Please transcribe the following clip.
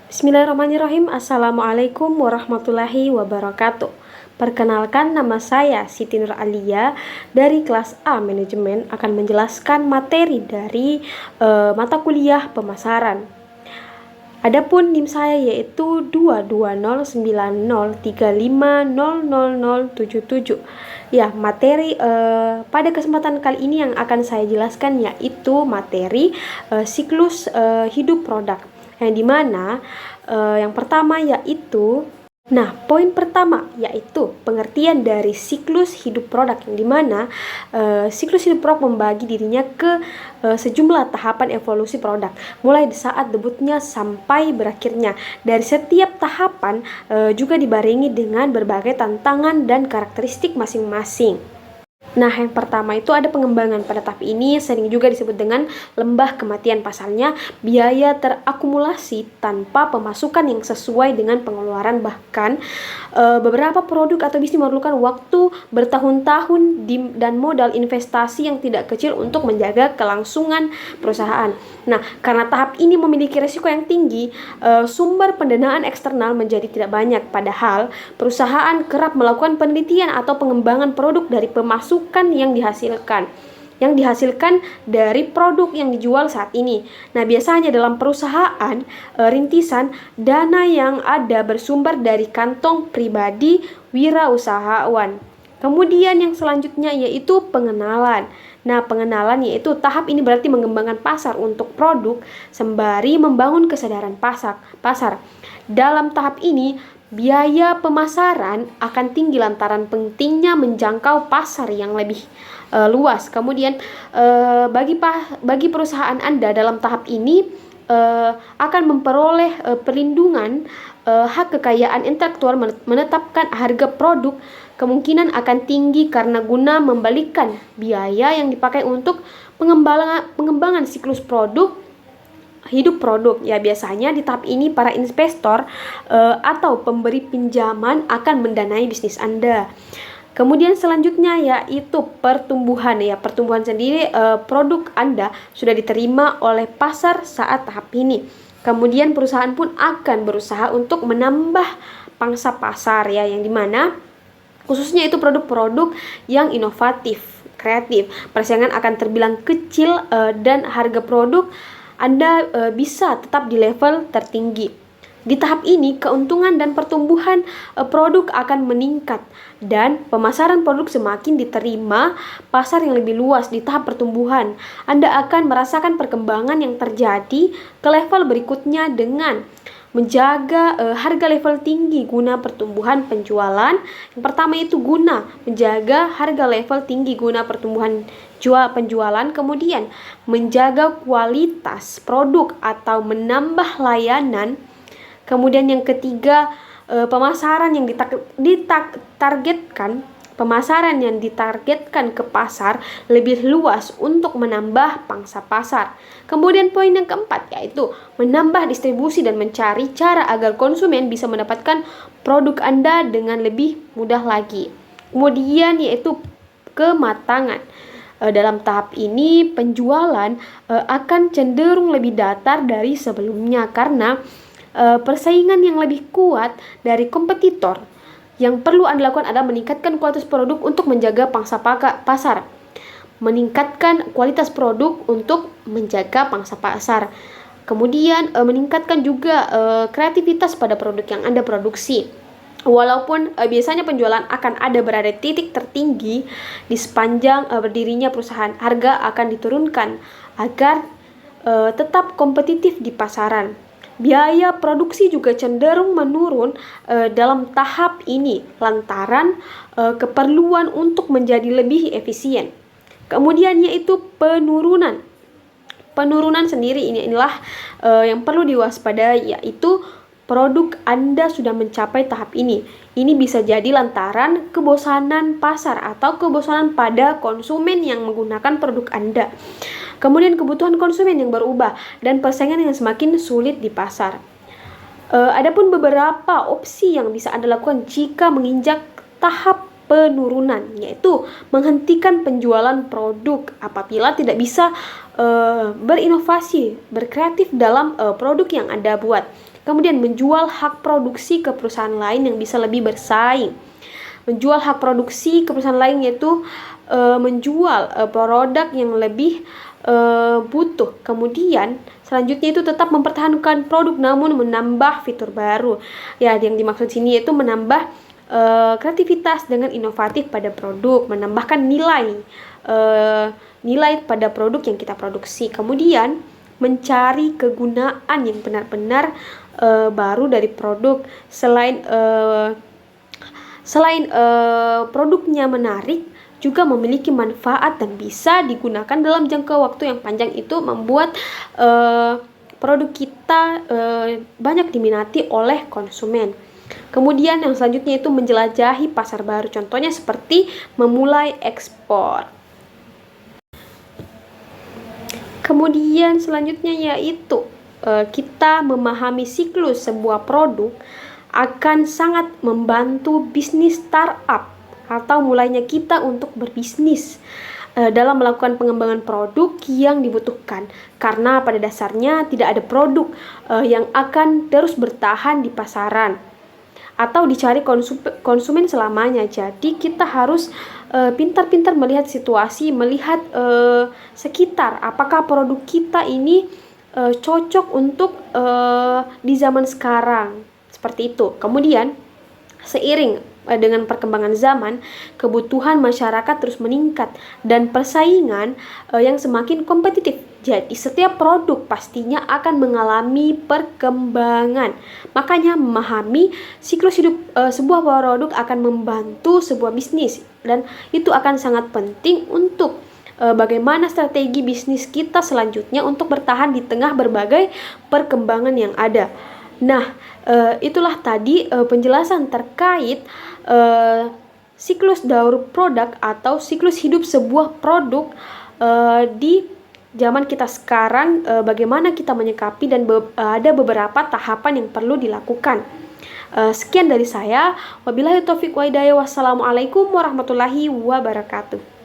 Bismillahirrahmanirrahim. Assalamualaikum warahmatullahi wabarakatuh. Perkenalkan, nama saya Siti Nur Alia dari kelas A Manajemen, akan menjelaskan materi dari mata kuliah pemasaran. Adapun NIM saya yaitu 22090350077. Ya, materi pada kesempatan kali ini yang akan saya jelaskan yaitu materi siklus hidup produk. Yang dimana yang pertama yaitu, poin pertama yaitu pengertian dari siklus hidup produk, yang dimana siklus hidup produk membagi dirinya ke sejumlah tahapan evolusi produk, mulai saat debutnya sampai berakhirnya. Dari setiap tahapan juga dibarengi dengan berbagai tantangan dan karakteristik masing-masing. Nah, yang pertama itu ada pengembangan. Pada tahap ini sering juga disebut dengan lembah kematian. Pasalnya, biaya terakumulasi tanpa pemasukan yang sesuai dengan pengeluaran. Bahkan beberapa produk atau bisnis memerlukan waktu bertahun-tahun dan modal investasi yang tidak kecil untuk menjaga kelangsungan perusahaan. Nah, karena tahap ini memiliki risiko yang tinggi, sumber pendanaan eksternal menjadi tidak banyak. Padahal perusahaan kerap melakukan penelitian atau pengembangan produk dari pemasukan yang dihasilkan dari produk yang dijual saat ini. Nah, biasanya dalam perusahaan rintisan, dana yang ada bersumber dari kantong pribadi wirausahawan. Kemudian yang selanjutnya yaitu pengenalan. Nah, pengenalan yaitu tahap ini berarti mengembangkan pasar untuk produk sembari membangun kesadaran pasar. Dalam tahap ini, biaya pemasaran akan tinggi lantaran pentingnya menjangkau pasar yang lebih luas. Kemudian bagi perusahaan Anda dalam tahap ini akan memperoleh perlindungan hak kekayaan intelektual. Menetapkan harga produk kemungkinan akan tinggi karena guna membalikkan biaya yang dipakai untuk pengembangan siklus hidup produk. Ya, biasanya di tahap ini para investor atau pemberi pinjaman akan mendanai bisnis Anda. Kemudian selanjutnya yaitu pertumbuhan. Ya, pertumbuhan sendiri, produk Anda sudah diterima oleh pasar saat tahap ini. Kemudian perusahaan pun akan berusaha untuk menambah pangsa pasar, ya, yang dimana khususnya itu produk-produk yang inovatif, kreatif. Persaingan akan terbilang kecil dan harga produk Anda bisa tetap di level tertinggi. Di tahap ini, keuntungan dan pertumbuhan produk akan meningkat dan pemasaran produk semakin diterima pasar yang lebih luas. Di tahap pertumbuhan, Anda akan merasakan perkembangan yang terjadi ke level berikutnya dengan menjaga harga level tinggi guna pertumbuhan penjualan. Yang pertama itu guna menjaga harga level tinggi guna pertumbuhan penjualan, kemudian menjaga kualitas produk atau menambah layanan. Kemudian yang ketiga, pemasaran yang ditargetkan ke pasar lebih luas untuk menambah pangsa pasar. Kemudian poin yang keempat yaitu menambah distribusi dan mencari cara agar konsumen bisa mendapatkan produk Anda dengan lebih mudah lagi. Kemudian yaitu kematangan. Dalam tahap ini penjualan akan cenderung lebih datar dari sebelumnya karena persaingan yang lebih kuat dari kompetitor. Yang perlu Anda lakukan adalah meningkatkan kualitas produk untuk menjaga pangsa pasar. Meningkatkan kualitas produk untuk menjaga pangsa pasar. Kemudian meningkatkan juga kreativitas pada produk yang Anda produksi. Walaupun biasanya penjualan akan ada berada di titik tertinggi di sepanjang berdirinya perusahaan, harga akan diturunkan agar tetap kompetitif di pasaran. Biaya produksi juga cenderung menurun dalam tahap ini lantaran keperluan untuk menjadi lebih efisien. Kemudian yaitu penurunan. Penurunan sendiri inilah yang perlu diwaspadai, yaitu produk Anda sudah mencapai tahap ini. Ini bisa jadi lantaran kebosanan pasar atau kebosanan pada konsumen yang menggunakan produk Anda. Kemudian kebutuhan konsumen yang berubah dan persaingan yang semakin sulit di pasar. Adapun beberapa opsi yang bisa Anda lakukan jika menginjak tahap penurunan, yaitu menghentikan penjualan produk apabila tidak bisa berinovasi, berkreatif dalam produk yang Anda buat. Kemudian menjual hak produksi ke perusahaan lain yang bisa lebih bersaing. Menjual hak produksi ke perusahaan lain yaitu menjual produk yang lebih butuh. Kemudian selanjutnya itu tetap mempertahankan produk namun menambah fitur baru. Ya, yang dimaksud sini yaitu menambah kreativitas dengan inovatif pada produk, menambahkan nilai pada produk yang kita produksi. Kemudian mencari kegunaan yang benar-benar baru dari produk. Selain produknya menarik, juga memiliki manfaat dan bisa digunakan dalam jangka waktu yang panjang, itu membuat produk kita banyak diminati oleh konsumen. Kemudian yang selanjutnya itu menjelajahi pasar baru, contohnya seperti memulai ekspor. Kemudian selanjutnya yaitu kita memahami siklus sebuah produk akan sangat membantu bisnis startup atau mulainya kita untuk berbisnis dalam melakukan pengembangan produk yang dibutuhkan, karena pada dasarnya tidak ada produk yang akan terus bertahan di pasaran atau dicari konsumen selamanya. Jadi kita harus pintar-pintar melihat situasi, melihat sekitar, apakah produk kita ini cocok untuk di zaman sekarang, seperti itu. Kemudian seiring dengan perkembangan zaman, kebutuhan masyarakat terus meningkat dan persaingan yang semakin kompetitif. Jadi setiap produk pastinya akan mengalami perkembangan. Makanya memahami siklus hidup sebuah produk akan membantu sebuah bisnis, dan itu akan sangat penting untuk bagaimana strategi bisnis kita selanjutnya untuk bertahan di tengah berbagai perkembangan yang ada. Nah, itulah tadi penjelasan terkait siklus daur produk atau siklus hidup sebuah produk di zaman kita sekarang, bagaimana kita menyikapi dan ada beberapa tahapan yang perlu dilakukan. Sekian dari saya. Wabillahi taufiq wa hidayah. Wassalamualaikum warahmatullahi wabarakatuh.